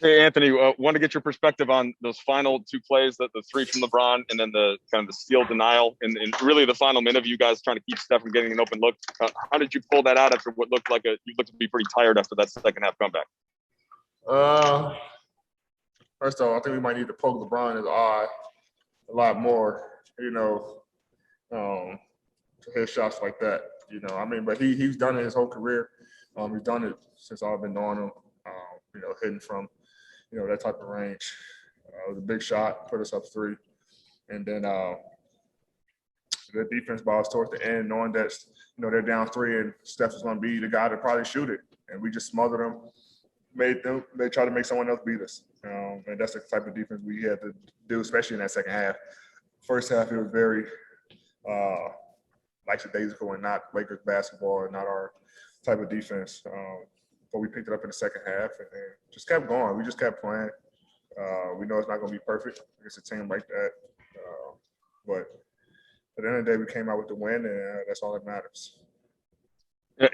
Hey, Anthony, want to get your perspective on those final two plays, the three from LeBron, and then the kind of the steal denial, and really the final minute of you guys trying to keep Steph from getting an open look. How did you pull that out after what looked like you looked to be pretty tired after that second half comeback? First of all, I think we might need to poke LeBron in his eye a lot more, to hit shots like that. But he's done it his whole career. He's done it since I've been knowing him, hitting from, that type of range. It was a big shot, put us up 3. And then the defense balls towards the end, knowing that, they're down 3 and Steph is going to be the guy to probably shoot it. And we just smothered them, they try to make someone else beat us. And that's the type of defense we had to do, especially in that second half. First half, it was very like the days ago and not Lakers basketball and not our type of defense. But we picked it up in the second half and then just kept going. We just kept playing. We know it's not going to be perfect against a team like that. But at the end of the day, we came out with the win, and that's all that matters.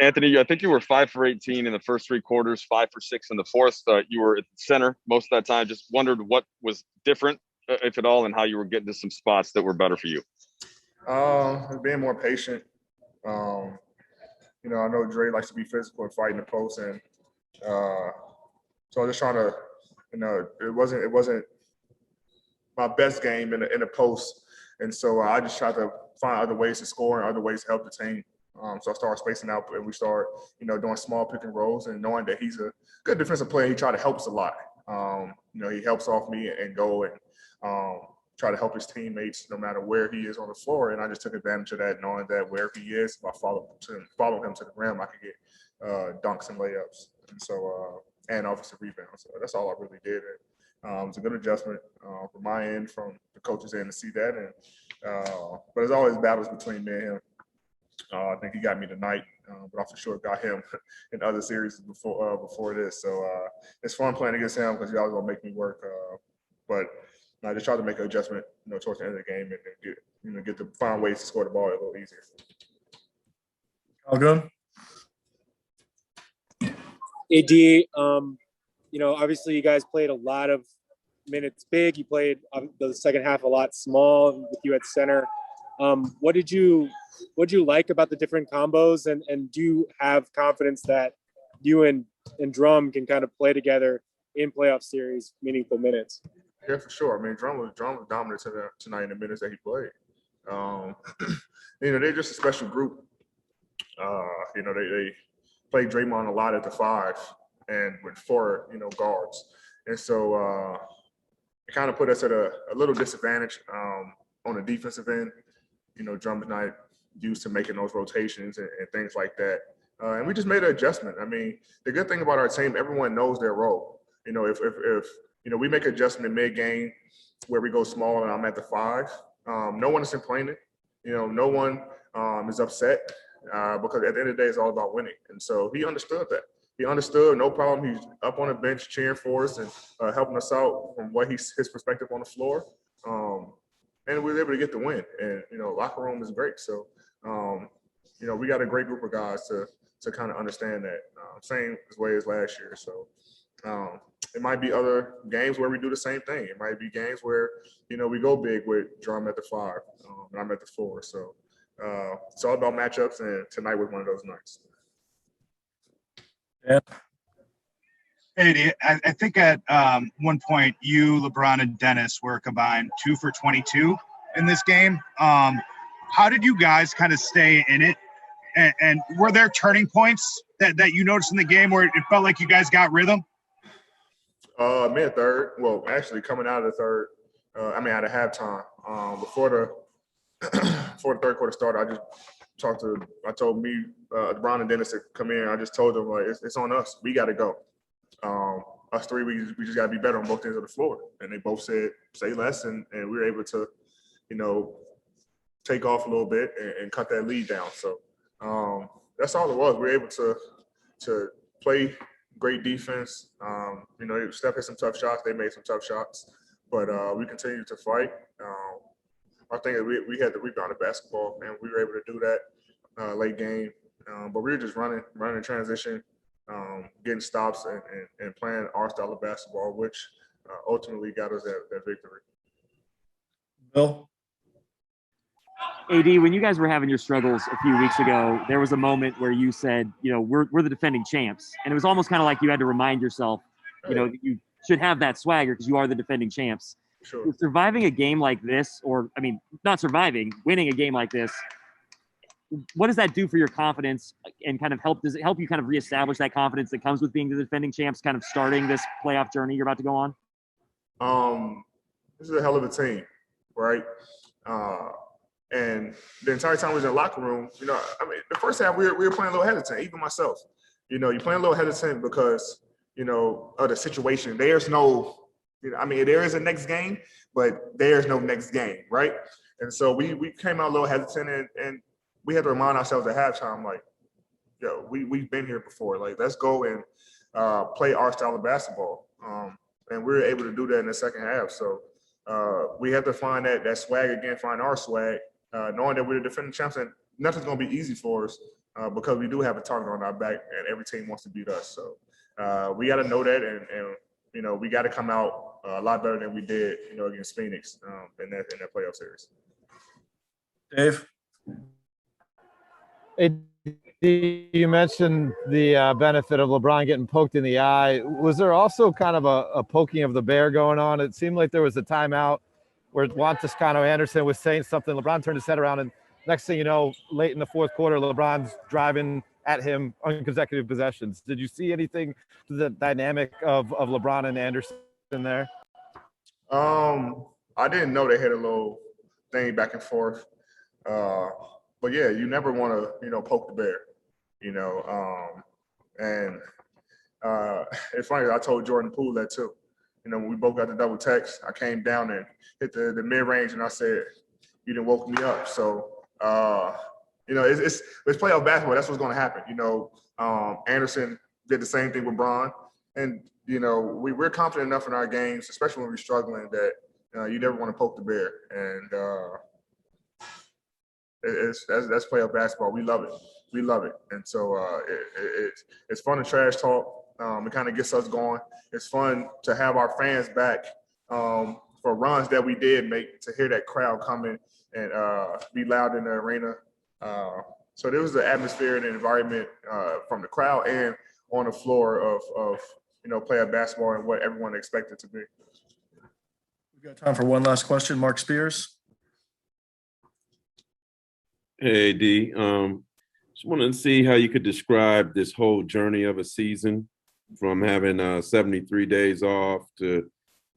Anthony, I think you were 5 for 18 in the first 3 quarters, 5 for 6 in the fourth. You were at the center most of that time. Just wondered what was different, if at all, and how you were getting to some spots that were better for you. Being more patient. I know Dre likes to be physical and fight in the post, and so I was just trying to, it wasn't my best game in the post, and so I just tried to find other ways to score and other ways to help the team. So I started spacing out, and we started, doing small pick and rolls, and knowing that he's a good defensive player, he tried to help us a lot. He helps off me and go and try to help his teammates no matter where he is on the floor. And I just took advantage of that, knowing that wherever he is, if I follow him to the rim, I could get dunks and layups. And so, and offensive rebounds. So that's all I really did. And, it was a good adjustment from my end, from the coaches' end to see that. And but there's always battles between me and him. I think he got me tonight, but I for sure got him in other series before this. So it's fun playing against him because he's always gonna make me work. But I just try to make an adjustment, towards the end of the game and get to find ways to score the ball a little easier. All good. AD, obviously you guys played a lot of minutes big. You played the second half a lot small with you at center. What did you like about the different combos, and do you have confidence that you and Drum can kind of play together in playoff series, meaningful minutes? Yeah, for sure. I mean, Drum was dominant tonight in the minutes that he played. They're just a special group. They played Draymond a lot at the 5 and with 4, guards. And so it kind of put us at a little disadvantage on the defensive end. Drum tonight used to making those rotations and things like that. And we just made an adjustment. I mean, the good thing about our team, everyone knows their role. If we make an adjustment mid-game where we go small and I'm at the 5, no one is complaining. No one is upset because at the end of the day, it's all about winning. And so he understood that. He understood, no problem. He's up on the bench cheering for us and helping us out from his perspective on the floor. And we were able to get the win. And, locker room is great. So, we got a great group of guys to kind of understand that. Same way as last year. So, it might be other games where we do the same thing. It might be games where, we go big with Drum at the 5 and I'm at the 4. So, it's all about matchups, and tonight was one of those nights. Yeah. Hey, I think at one point you, LeBron, and Dennis were combined 2 for 22 in this game. How did you guys kind of stay in it? And were there turning points that you noticed in the game where it felt like you guys got rhythm? Mid-third. Well, actually coming out of the third, out of halftime. Before the third quarter started, I told LeBron and Dennis to come in. I just told them, like, it's on us. We got to go. Us 3, we just got to be better on both ends of the floor. And they both said, say less, and we were able to, take off a little bit and cut that lead down. So that's all it was. We were able to play great defense. Steph hit some tough shots. They made some tough shots. But we continued to fight. I think we had the rebound of basketball, and we were able to do that late game. But we were just running transition, getting stops and playing our style of basketball, which ultimately got us that victory. Bill? AD, when you guys were having your struggles a few weeks ago, there was a moment where you said, we're the defending champs. And it was almost kind of like you had to remind yourself, that you should have that swagger because you are the defending champs. Sure. Surviving a game like this, not surviving, winning a game like this, what does that do for your confidence and does it help you kind of reestablish that confidence that comes with being the defending champs, kind of starting this playoff journey you're about to go on? This is a hell of a team, right? And the entire time we was in the locker room, the first half we were playing a little hesitant, even myself. You're playing a little hesitant because, of the situation. There's no, there is a next game, but there's no next game, right? And so we came out a little hesitant and we had to remind ourselves at halftime, like, we've been here before. Like, let's go and play our style of basketball. And we were able to do that in the second half. So we have to find that swag again, find our swag, knowing that we're the defending champs and nothing's going to be easy for us because we do have a target on our back and every team wants to beat us. So we got to know that and we got to come out a lot better than we did, against Phoenix in that playoff series. Dave? You mentioned the benefit of LeBron getting poked in the eye. Was there also kind of a poking of the bear going on? It seemed like there was a timeout where Juan Toscano Anderson was saying something. LeBron turned his head around, and next thing you know, late in the fourth quarter, LeBron's driving at him on consecutive possessions. Did you see anything to the dynamic of LeBron and Anderson there? I didn't know they had a little thing back and forth. But yeah, you never want to, poke the bear, and it's funny. I told Jordan Poole that too. When we both got the double text, I came down and hit the mid range, and I said, "You done woke me up." So, it's playoff basketball. That's what's going to happen. Anderson did the same thing with Bron, and we're confident enough in our games, especially when we're struggling, that you never want to poke the bear, and that's playoff basketball. We love it. We love it. And so it's fun to trash talk. It kind of gets us going. It's fun to have our fans back for runs that we did make, to hear that crowd coming and be loud in the arena. So there was the atmosphere and the environment from the crowd and on the floor of playoff basketball and what everyone expected to be. We've got time for one last question. Mark Spears. Hey, D. Just wanted to see how you could describe this whole journey of a season, from having 73 days off to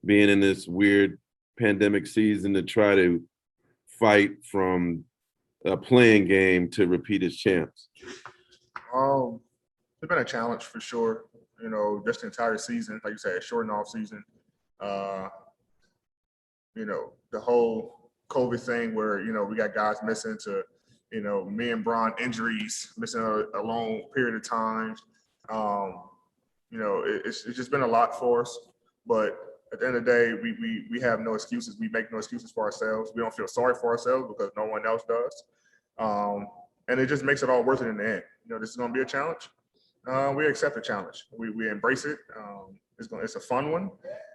being in this weird pandemic season to try to fight from a playing game to repeat as champs. It's been a challenge for sure. Just the entire season, like you said, a shortened off season. The whole COVID thing where, we got guys missing to, me and Bron injuries, missing a long period of time. It's just been a lot for us. But at the end of the day, we have no excuses. We make no excuses for ourselves. We don't feel sorry for ourselves because no one else does. And it just makes it all worth it in the end. This is going to be a challenge. We accept the challenge. We embrace it. It's a fun one.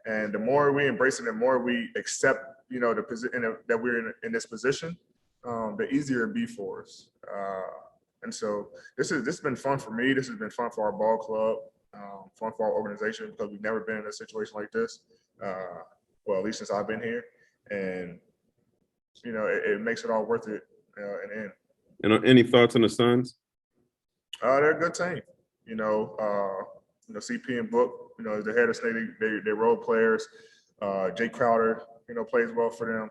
And the more we embrace it, the more we accept, the position that we're in this position, the easier it be for us. And so this has been fun for me. This has been fun for our ball club, fun for our organization, because we've never been in a situation like this. Well, at least since I've been here. And, it makes it all worth it in the end. And any thoughts on the Suns? They're a good team. CP and Book, as the head of state, they role players. Jay Crowder, plays well for them.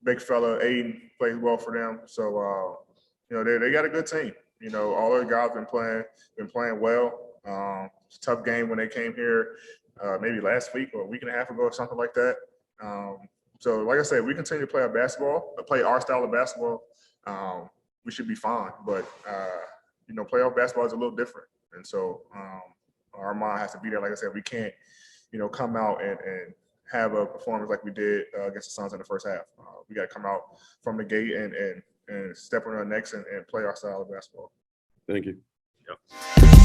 Big fella Aiden plays well for them. So, they got a good team. All their guys been playing well. It's a tough game when they came here, maybe last week or a week and a half ago or something like that. So, like I said, we continue to play play our style of basketball. We should be fine. But, playoff basketball is a little different. And so our mind has to be there. Like I said, we can't, come out and have a performance like we did against the Suns in the first half. We got to come out from the gate and step on our necks and play our style of basketball. Thank you. Yep.